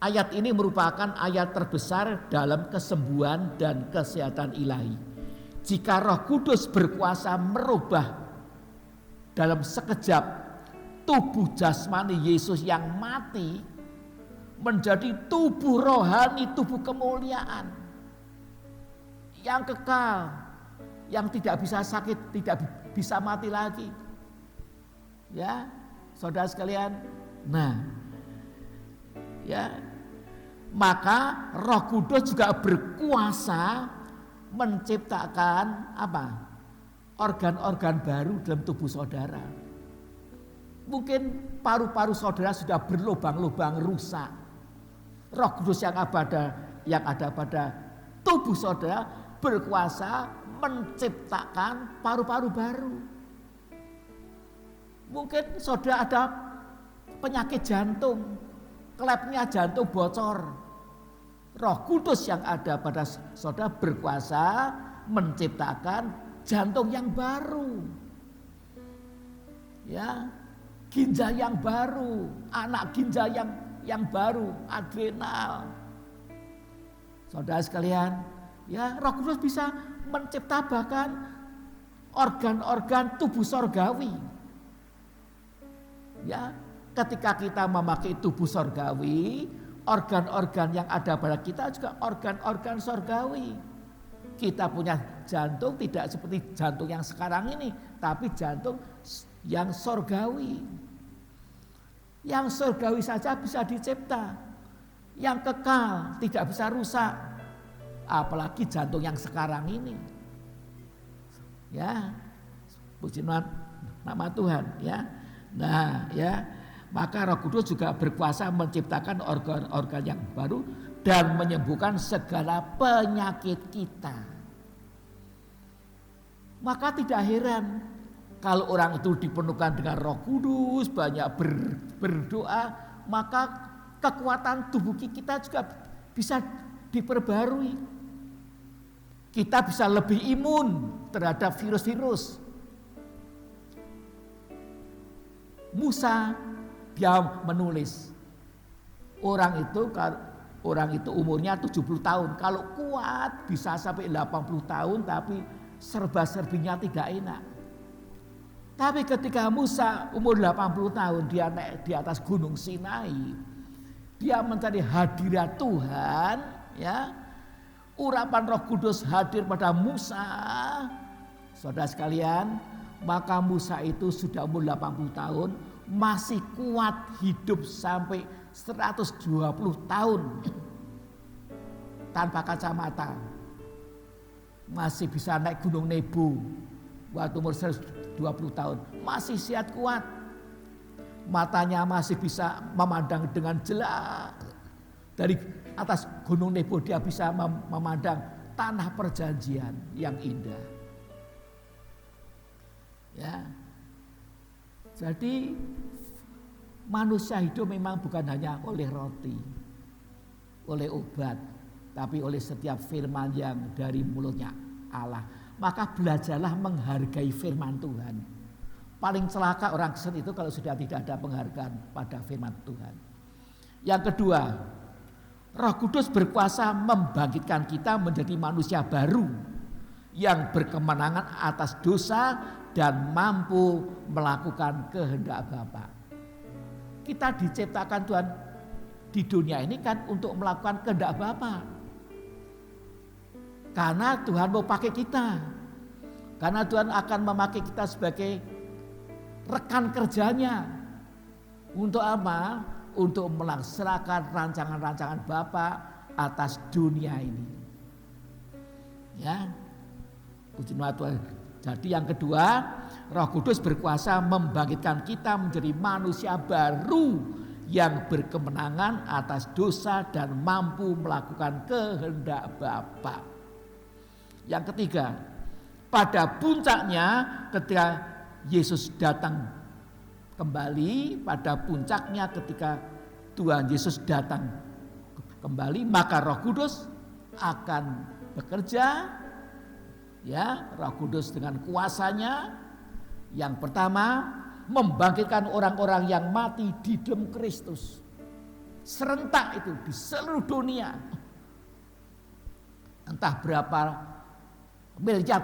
ayat ini merupakan ayat terbesar dalam kesembuhan dan kesehatan ilahi. Jika Roh Kudus berkuasa merubah dalam sekejap tubuh jasmani Yesus yang mati menjadi tubuh rohani, tubuh kemuliaan yang kekal, yang tidak bisa sakit, tidak bisa mati lagi. Ya, saudara sekalian. Nah, ya, maka Roh Kudus juga berkuasa menciptakan apa? Organ-organ baru dalam tubuh saudara. Mungkin paru-paru saudara sudah berlubang-lubang rusak. Roh Kudus yang ada pada tubuh saudara berkuasa menciptakan paru-paru baru. Mungkin saudara ada penyakit jantung, klepnya jantung bocor. Roh Kudus yang ada pada saudara berkuasa menciptakan jantung yang baru. Ya, ginjal yang baru, anak ginjal yang baru, adrenal. Saudara sekalian, ya Roh Kudus bisa mencipta bahkan organ-organ tubuh sorgawi. Ya, ketika kita memakai tubuh sorgawi, organ-organ yang ada pada kita juga organ-organ sorgawi. Kita punya jantung tidak seperti jantung yang sekarang ini, tapi jantung yang sorgawi. Yang sorgawi saja bisa dicipta, yang kekal tidak bisa rusak, apalagi jantung yang sekarang ini. Ya, puji nama Tuhan ya. Nah ya, Maka Roh Kudus juga berkuasa menciptakan organ-organ yang baru dan menyembuhkan segala penyakit kita. Maka tidak heran kalau orang itu dipenuhkan dengan Roh Kudus, banyak berdoa, maka kekuatan tubuh kita juga bisa diperbarui. Kita bisa lebih imun terhadap virus-virus. Musa dia menulis, orang itu umurnya 70 tahun. Kalau kuat bisa sampai 80 tahun, tapi serba-serbinya tidak enak. Tapi ketika Musa umur 80 tahun, dia naik di atas gunung Sinai, dia mencari hadirat Tuhan, ya. Urapan Roh Kudus hadir pada Musa. Saudara sekalian, maka Musa itu sudah umur 80 tahun, masih kuat hidup sampai 120 tahun tanpa kacamata. Masih bisa naik gunung Nebo waktu umur 120 tahun, masih sehat kuat. Matanya masih bisa memandang dengan jelas. Dari atas gunung Nebo dia bisa memandang tanah perjanjian yang indah. Ya. Jadi manusia hidup memang bukan hanya oleh roti, oleh obat, tapi oleh setiap firman yang dari mulutnya Allah. Maka belajarlah menghargai firman Tuhan. Paling celaka orang Kristen itu kalau sudah tidak ada penghargaan pada firman Tuhan. Yang kedua, Roh Kudus berkuasa membangkitkan kita menjadi manusia baru yang berkemenangan atas dosa dan mampu melakukan kehendak Bapa. Kita diciptakan Tuhan di dunia ini kan untuk melakukan kehendak Bapa. Karena Tuhan mau pakai kita. Karena Tuhan akan memakai kita sebagai rekan kerjanya. Untuk apa? Untuk melaksanakan rancangan-rancangan Bapa atas dunia ini. Ya. Puji nama Tuhan. Jadi yang kedua, Roh Kudus berkuasa membangkitkan kita menjadi manusia baru yang berkemenangan atas dosa dan mampu melakukan kehendak Bapa. Yang ketiga, pada puncaknya ketika Yesus datang kembali, pada puncaknya ketika Tuhan Yesus datang kembali, maka Roh Kudus akan bekerja. Ya, Roh Kudus dengan kuasanya. Yang pertama, membangkitkan orang-orang yang mati di dalam Kristus. Serentak itu di seluruh dunia. Entah berapa miliar,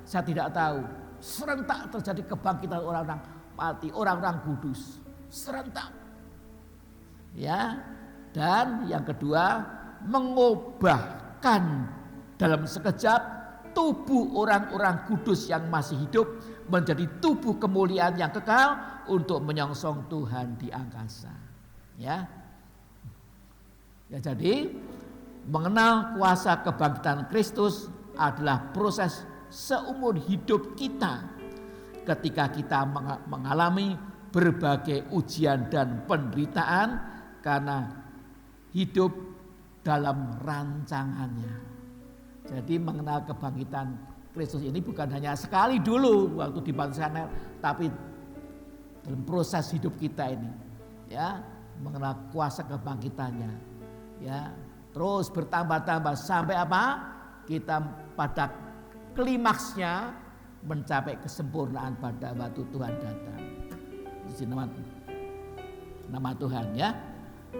saya tidak tahu. Serentak terjadi kebangkitan orang-orang mati, orang-orang kudus. Serentak. Ya. Dan yang kedua, mengubahkan dalam sekejap tubuh orang-orang kudus yang masih hidup menjadi tubuh kemuliaan yang kekal untuk menyongsong Tuhan di angkasa. Ya. Ya, jadi mengenal kuasa kebangkitan Kristus adalah proses seumur hidup kita ketika kita mengalami berbagai ujian dan penderitaan karena hidup dalam rancangannya. Jadi mengenal kebangkitan Kristus ini bukan hanya sekali dulu waktu di Batu Sanel, tapi dalam proses hidup kita ini, ya, mengenal kuasa kebangkitannya, ya, terus bertambah-tambah sampai apa? Kita pada klimaksnya mencapai kesempurnaan pada waktu Tuhan datang. Di nama Tuhan, ya.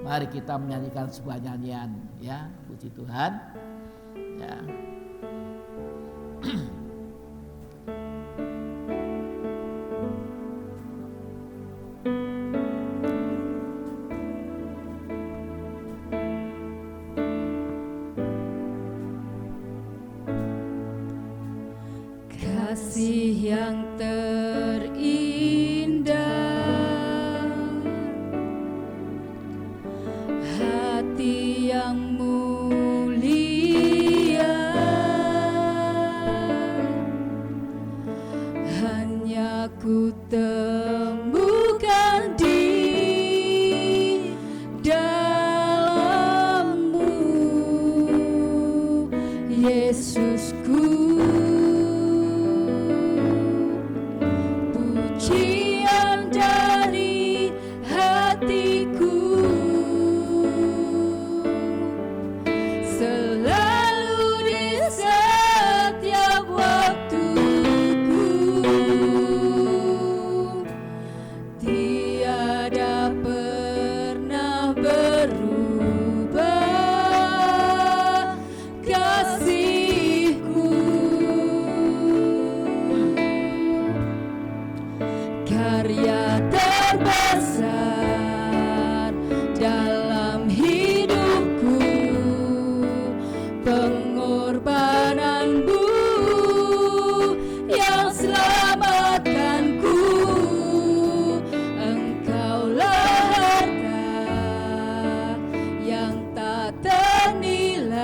Mari kita menyanyikan sebuah nyanyian, ya, puji Tuhan. Ya. Kasih yang terindah, hati yang mulia, karya terbesar dalam hidupku, pengorbananmu yang selamatkanku. Engkaulah harta yang tak ternilai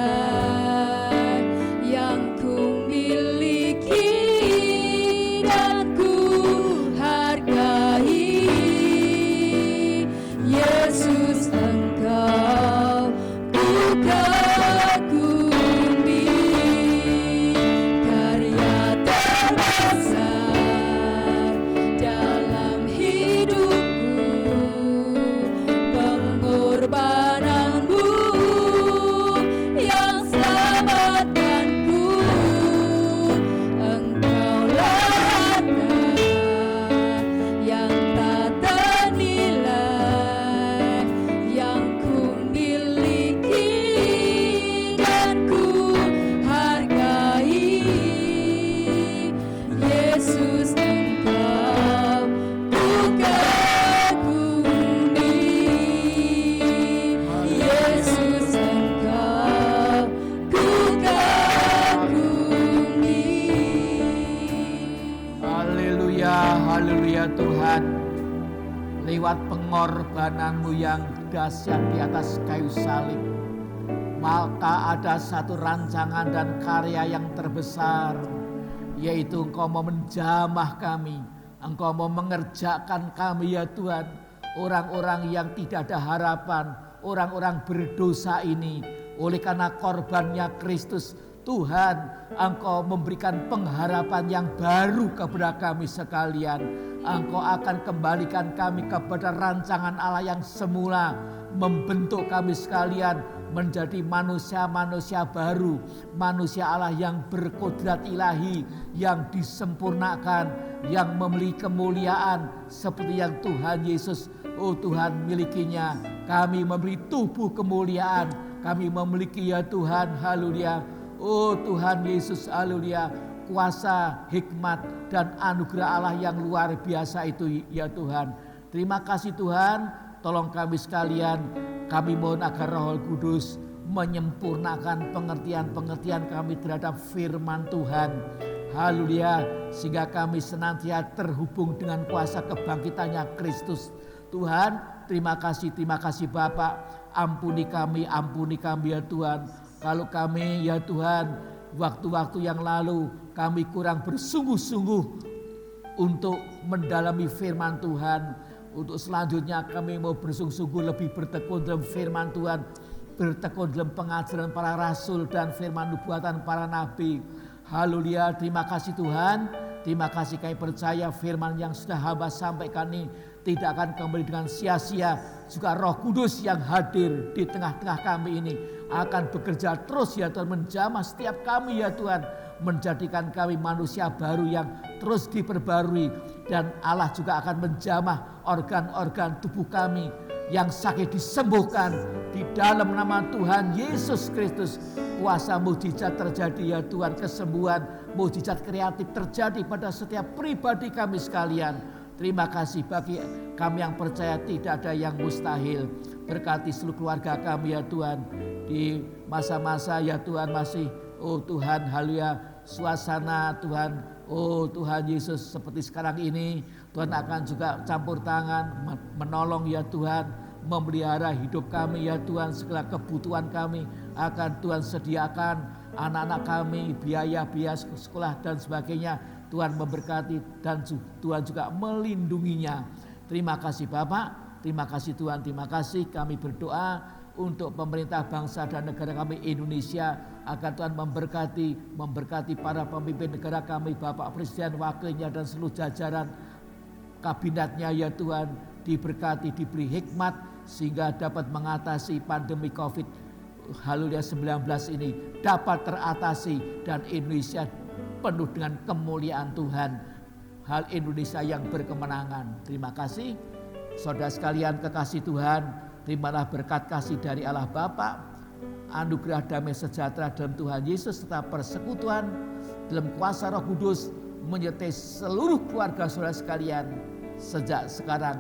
yang ku miliki dan ku hargai. Yesus, Engkau ku kagumi, karya terbesar dalam hidupku, pengorbananmu yang selamatkanku. Engkaulah harta yang tak ternilai yang ku miliki dan ku hargai. Yesus, Engkau ku kagumi. Yesus, Engkau ku kagumi. Haleluya, haleluya Tuhan. Lewat pengorbananmu yang dahsyat di atas kayu salib, maka ada satu rancangan dan karya yang terbesar, yaitu Engkau mau menjamah kami, Engkau mau mengerjakan kami ya Tuhan. Orang-orang yang tidak ada harapan, orang-orang berdosa ini, oleh karena korbannya Kristus, Tuhan, Engkau memberikan pengharapan yang baru kepada kami sekalian. Engkau akan kembalikan kami kepada rancangan Allah yang semula, membentuk kami sekalian menjadi manusia-manusia baru, manusia Allah yang berkodrat ilahi, yang disempurnakan, yang memiliki kemuliaan seperti yang Tuhan Yesus, oh Tuhan, milikinya. Kami memiliki tubuh kemuliaan, kami memiliki ya Tuhan, haleluya. Oh Tuhan Yesus, haleluya, kuasa, hikmat, dan anugerah Allah yang luar biasa itu ya Tuhan. Terima kasih Tuhan, tolong kami sekalian, kami mohon agar Roh Kudus menyempurnakan pengertian-pengertian kami terhadap firman Tuhan. Haleluya, sehingga kami senantiasa terhubung dengan kuasa kebangkitannya Kristus. Tuhan, terima kasih Bapa, ampuni kami ya Tuhan. Kalau kami ya Tuhan, waktu-waktu yang lalu kami kurang bersungguh-sungguh untuk mendalami firman Tuhan. Untuk selanjutnya kami mau bersungguh-sungguh lebih bertekun dalam firman Tuhan, bertekun dalam pengajaran para rasul dan firman nubuatan para nabi. Haleluya, terima kasih Tuhan. Terima kasih, kami percaya firman yang sudah hamba sampaikan ini tidak akan kembali dengan sia-sia. Juga Roh Kudus yang hadir di tengah-tengah kami ini akan bekerja terus ya Tuhan, menjamah setiap kami ya Tuhan, menjadikan kami manusia baru yang terus diperbarui. Dan Allah juga akan menjamah organ-organ tubuh kami yang sakit disembuhkan di dalam nama Tuhan Yesus Kristus. Kuasa mujizat terjadi ya Tuhan, kesembuhan, mujizat kreatif terjadi pada setiap pribadi kami sekalian. Terima kasih bagi kami yang percaya tidak ada yang mustahil. Berkati seluruh keluarga kami ya Tuhan, di masa-masa ya Tuhan masih, oh Tuhan, haleluya, suasana Tuhan, oh Tuhan Yesus, seperti sekarang ini Tuhan akan juga campur tangan, menolong ya Tuhan, memelihara hidup kami ya Tuhan. Segala kebutuhan kami akan Tuhan sediakan, anak-anak kami, biaya-biaya sekolah dan sebagainya, Tuhan memberkati dan Tuhan juga melindunginya. Terima kasih Bapak, terima kasih Tuhan, terima kasih. Kami berdoa untuk pemerintah bangsa dan negara kami Indonesia, agar Tuhan memberkati para pemimpin negara kami, Bapak Presiden, wakilnya dan seluruh jajaran kabinetnya ya Tuhan, diberkati, diberi hikmat sehingga dapat mengatasi pandemi COVID, haleluya, 19 ini dapat teratasi dan Indonesia penuh dengan kemuliaan Tuhan. Hal Indonesia yang berkemenangan. Terima kasih. Saudara sekalian kekasih Tuhan, terimalah berkat kasih dari Allah Bapa, anugerah damai sejahtera dalam Tuhan Yesus, serta persekutuan dalam kuasa Roh Kudus menyertai seluruh keluarga saudara sekalian. sejak sekarang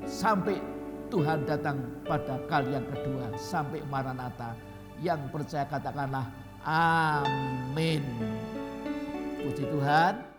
sampai Tuhan datang pada kali yang kedua, sampai Maranatha. Yang percaya katakanlah amin. Puji Tuhan.